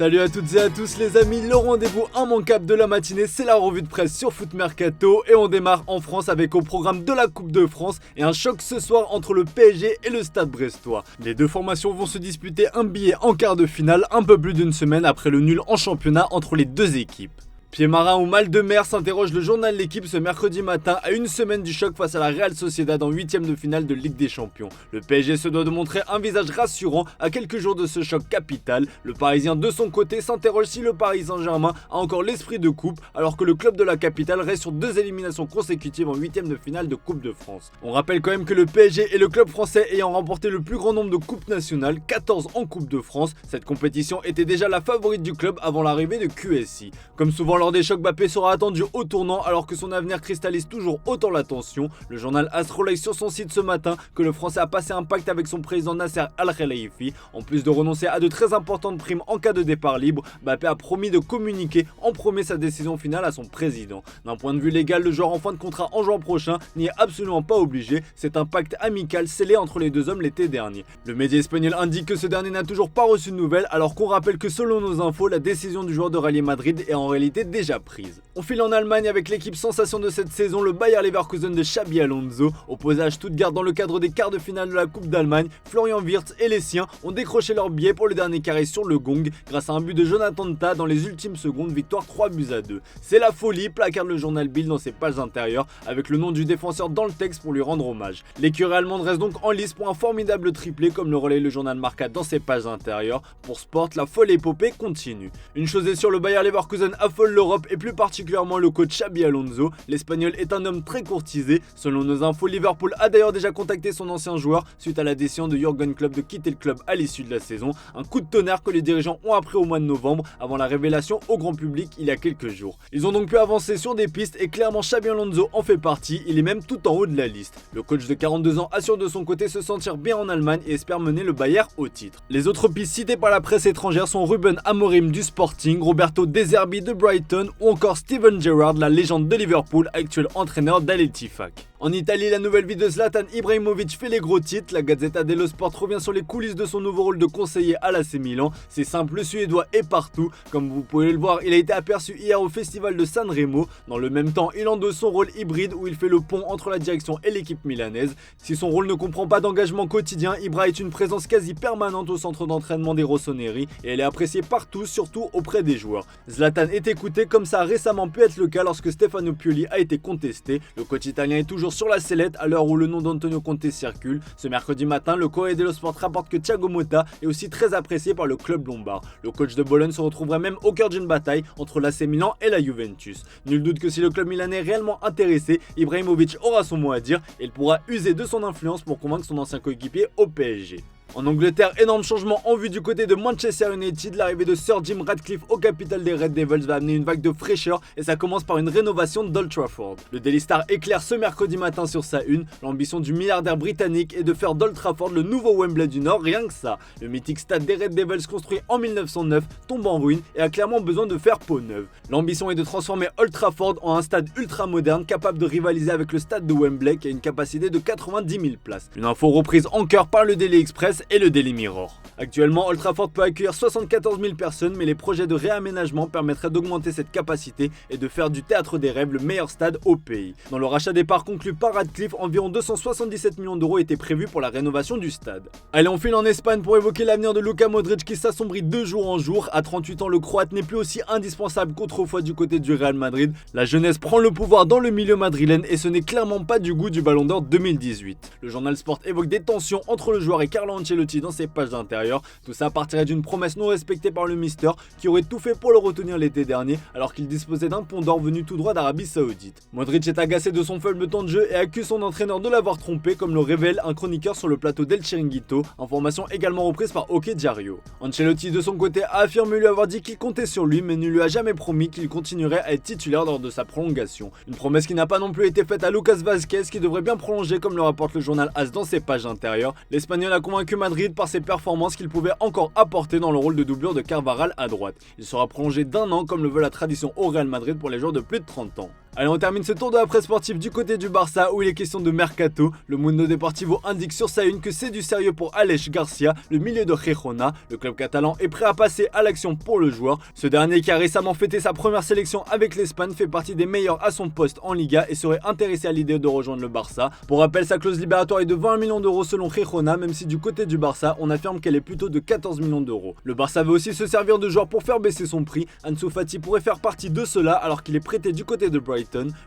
Salut à toutes et à tous les amis, le rendez-vous immanquable de la matinée, c'est la revue de presse sur Foot Mercato et on démarre en France avec au programme de la Coupe de France et un choc ce soir entre le PSG et le Stade Brestois. Les deux formations vont se disputer un billet en quart de finale un peu plus d'une semaine après le nul en championnat entre les deux équipes. Pied marin ou mal de mer, s'interroge le journal L'Équipe ce mercredi matin à une semaine du choc face à la Real Sociedad en 8ème de finale de Ligue des Champions. Le PSG se doit de montrer un visage rassurant à quelques jours de ce choc capital. Le Parisien de son côté s'interroge si le Paris Saint-Germain a encore l'esprit de coupe alors que le club de la capitale reste sur 2 éliminations consécutives en 8ème de finale de Coupe de France. On rappelle quand même que le PSG est le club français ayant remporté le plus grand nombre de coupes nationales, 14 en Coupe de France. Cette compétition était déjà la favorite du club avant l'arrivée de QSI. Comme souvent lors des chocs, Mbappé sera attendu au tournant alors que son avenir cristallise toujours autant l'attention. Le journal AS relaye sur son site ce matin que le Français a passé un pacte avec son président Nasser Al-Khelaifi. En plus de renoncer à de très importantes primes en cas de départ libre, Mbappé a promis de communiquer en premier sa décision finale à son président. D'un point de vue légal, le joueur en fin de contrat en juin prochain n'y est absolument pas obligé. C'est un pacte amical scellé entre les deux hommes l'été dernier. Le média espagnol indique que ce dernier n'a toujours pas reçu de nouvelles alors qu'on rappelle que selon nos infos, la décision du joueur de Real Madrid est en réalité déjà prise. On file en Allemagne avec l'équipe sensation de cette saison, le Bayer Leverkusen de Xabi Alonso. Opposé à Stuttgart dans le cadre des quarts de finale de la Coupe d'Allemagne, Florian Wirtz et les siens ont décroché leur billet pour le dernier carré sur le gong grâce à un but de Jonathan Tah dans les ultimes secondes, victoire 3-2. C'est la folie, placarde le journal Bild dans ses pages intérieures avec le nom du défenseur dans le texte pour lui rendre hommage. L'écurie allemande reste donc en lice pour un formidable triplé comme le relaye le journal Marca dans ses pages intérieures. Pour Sport, la folle épopée continue. Une chose est sûre, le Bayer Leverkusen affole l'Europe et plus particulièrement le coach Xabi Alonso. L'Espagnol est un homme très courtisé. Selon nos infos, Liverpool a d'ailleurs déjà contacté son ancien joueur suite à la décision de Jürgen Klopp de quitter le club à l'issue de la saison. Un coup de tonnerre que les dirigeants ont appris au mois de novembre avant la révélation au grand public il y a quelques jours. Ils ont donc pu avancer sur des pistes et clairement Xabi Alonso en fait partie. Il est même tout en haut de la liste. Le coach de 42 ans assure de son côté se sentir bien en Allemagne et espère mener le Bayern au titre. Les autres pistes citées par la presse étrangère sont Ruben Amorim du Sporting, Roberto De Zerbi de Brighton ou encore Steven Gerrard, la légende de Liverpool, actuel entraîneur d'Al Ettifaq. En Italie, la nouvelle vie de Zlatan Ibrahimovic fait les gros titres. La Gazzetta dello Sport revient sur les coulisses de son nouveau rôle de conseiller à l'AC Milan. C'est simple, le Suédois est partout. Comme vous pouvez le voir, il a été aperçu hier au festival de Sanremo. Dans le même temps, il endosse son rôle hybride où il fait le pont entre la direction et l'équipe milanaise. Si son rôle ne comprend pas d'engagement quotidien, Ibra est une présence quasi permanente au centre d'entraînement des Rossoneri et elle est appréciée partout, surtout auprès des joueurs. Zlatan est écouté comme ça a récemment pu être le cas lorsque Stefano Pioli a été contesté. Le coach italien est toujours sur la sellette à l'heure où le nom d'Antonio Conte circule. Ce mercredi matin, le Corriere dello Sport rapporte que Thiago Motta est aussi très apprécié par le club lombard. Le coach de Bologne se retrouverait même au cœur d'une bataille entre l'AC Milan et la Juventus. Nul doute que si le club milanais est réellement intéressé, Ibrahimovic aura son mot à dire et il pourra user de son influence pour convaincre son ancien coéquipier au PSG. En Angleterre, énorme changement en vue du côté de Manchester United. L'arrivée de Sir Jim Ratcliffe au capital des Red Devils va amener une vague de fraîcheur et ça commence par une rénovation d'Old Trafford. Le Daily Star éclaire ce mercredi matin sur sa une. L'ambition du milliardaire britannique est de faire d'Old Trafford le nouveau Wembley du Nord, rien que ça. Le mythique stade des Red Devils construit en 1909 tombe en ruine et a clairement besoin de faire peau neuve. L'ambition est de transformer Old Trafford en un stade ultra moderne capable de rivaliser avec le stade de Wembley qui a une capacité de 90 000 places. Une info reprise en cœur par le Daily Express et le Daily Mirror. Actuellement, Old Trafford peut accueillir 74 000 personnes, mais les projets de réaménagement permettraient d'augmenter cette capacité et de faire du théâtre des rêves le meilleur stade au pays. Dans le rachat des parts conclu par Radcliffe, environ 277 millions d'euros étaient prévus pour la rénovation du stade. Allez, on file en Espagne pour évoquer l'avenir de Luka Modric qui s'assombrit de jour en jour. À 38 ans, le Croate n'est plus aussi indispensable qu'autrefois du côté du Real Madrid. La jeunesse prend le pouvoir dans le milieu madrilène et ce n'est clairement pas du goût du Ballon d'Or 2018. Le journal Sport évoque des tensions entre le joueur et Carlo Ancelotti dans ses pages intérieures. Tout ça partirait d'une promesse non respectée par le Mister qui aurait tout fait pour le retenir l'été dernier alors qu'il disposait d'un pont d'or venu tout droit d'Arabie Saoudite. Modric est agacé de son faible temps de jeu et accuse son entraîneur de l'avoir trompé comme le révèle un chroniqueur sur le plateau d'El Chiringuito, information également reprise par Ok Diario. Ancelotti de son côté a affirmé lui avoir dit qu'il comptait sur lui mais ne lui a jamais promis qu'il continuerait à être titulaire lors de sa prolongation. Une promesse qui n'a pas non plus été faite à Lucas Vazquez qui devrait bien prolonger comme le rapporte le journal AS dans ses pages intérieures. L'Espagnol a convaincu Madrid par ses performances qu'il pouvait encore apporter dans le rôle de doublure de Carvajal à droite. Il sera prolongé d'1 an comme le veut la tradition au Real Madrid pour les joueurs de plus de 30 ans. Allez, on termine ce tour de la presse sportive du côté du Barça où il est question de Mercato. Le Mundo Deportivo indique sur sa une que c'est du sérieux pour Aleix Garcia, le milieu de Girona. Le club catalan est prêt à passer à l'action pour le joueur. Ce dernier qui a récemment fêté sa première sélection avec l'Espagne fait partie des meilleurs à son poste en Liga et serait intéressé à l'idée de rejoindre le Barça. Pour rappel, sa clause libératoire est de 20 millions d'euros selon Girona, même si du côté du Barça, on affirme qu'elle est plutôt de 14 millions d'euros. Le Barça veut aussi se servir de joueurs pour faire baisser son prix. Ansu Fati pourrait faire partie de cela alors qu'il est prêté du côté de Brighton.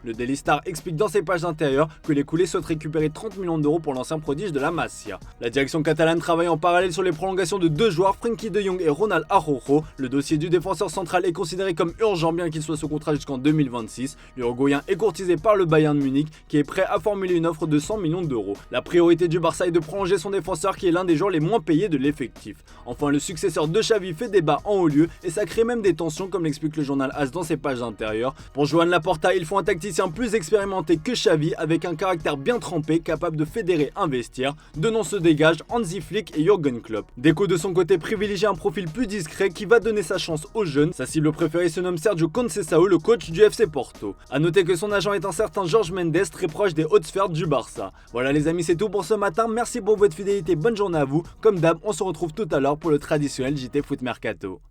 Le Daily Star explique dans ses pages intérieures que les coulés souhaitent récupérer 30 millions d'euros pour l'ancien prodige de la Masia. La direction catalane travaille en parallèle sur les prolongations de deux joueurs, Frenkie de Jong et Ronald Araujo. Le dossier du défenseur central est considéré comme urgent bien qu'il soit sous contrat jusqu'en 2026. L'Uruguayen est courtisé par le Bayern Munich qui est prêt à formuler une offre de 100 millions d'euros. La priorité du Barça est de prolonger son défenseur qui est l'un des joueurs les moins payés de l'effectif. Enfin, le successeur de Xavi fait débat en haut lieu et ça crée même des tensions comme l'explique le journal AS dans ses pages intérieures. Pour Joan Laporta, il faut un tacticien plus expérimenté que Xavi avec un caractère bien trempé capable de fédérer un vestiaire. Deux noms se dégagent, Hansi Flick et Jürgen Klopp. Deco de son côté privilégie un profil plus discret qui va donner sa chance aux jeunes. Sa cible préférée se nomme Sergio Conceição, le coach du FC Porto. A noter que son agent est un certain Jorge Mendes, très proche des hautes sphères du Barça. Voilà les amis, c'est tout pour ce matin, merci pour votre fidélité, bonne journée à vous. Comme d'hab, on se retrouve tout à l'heure pour le traditionnel JT Foot Mercato.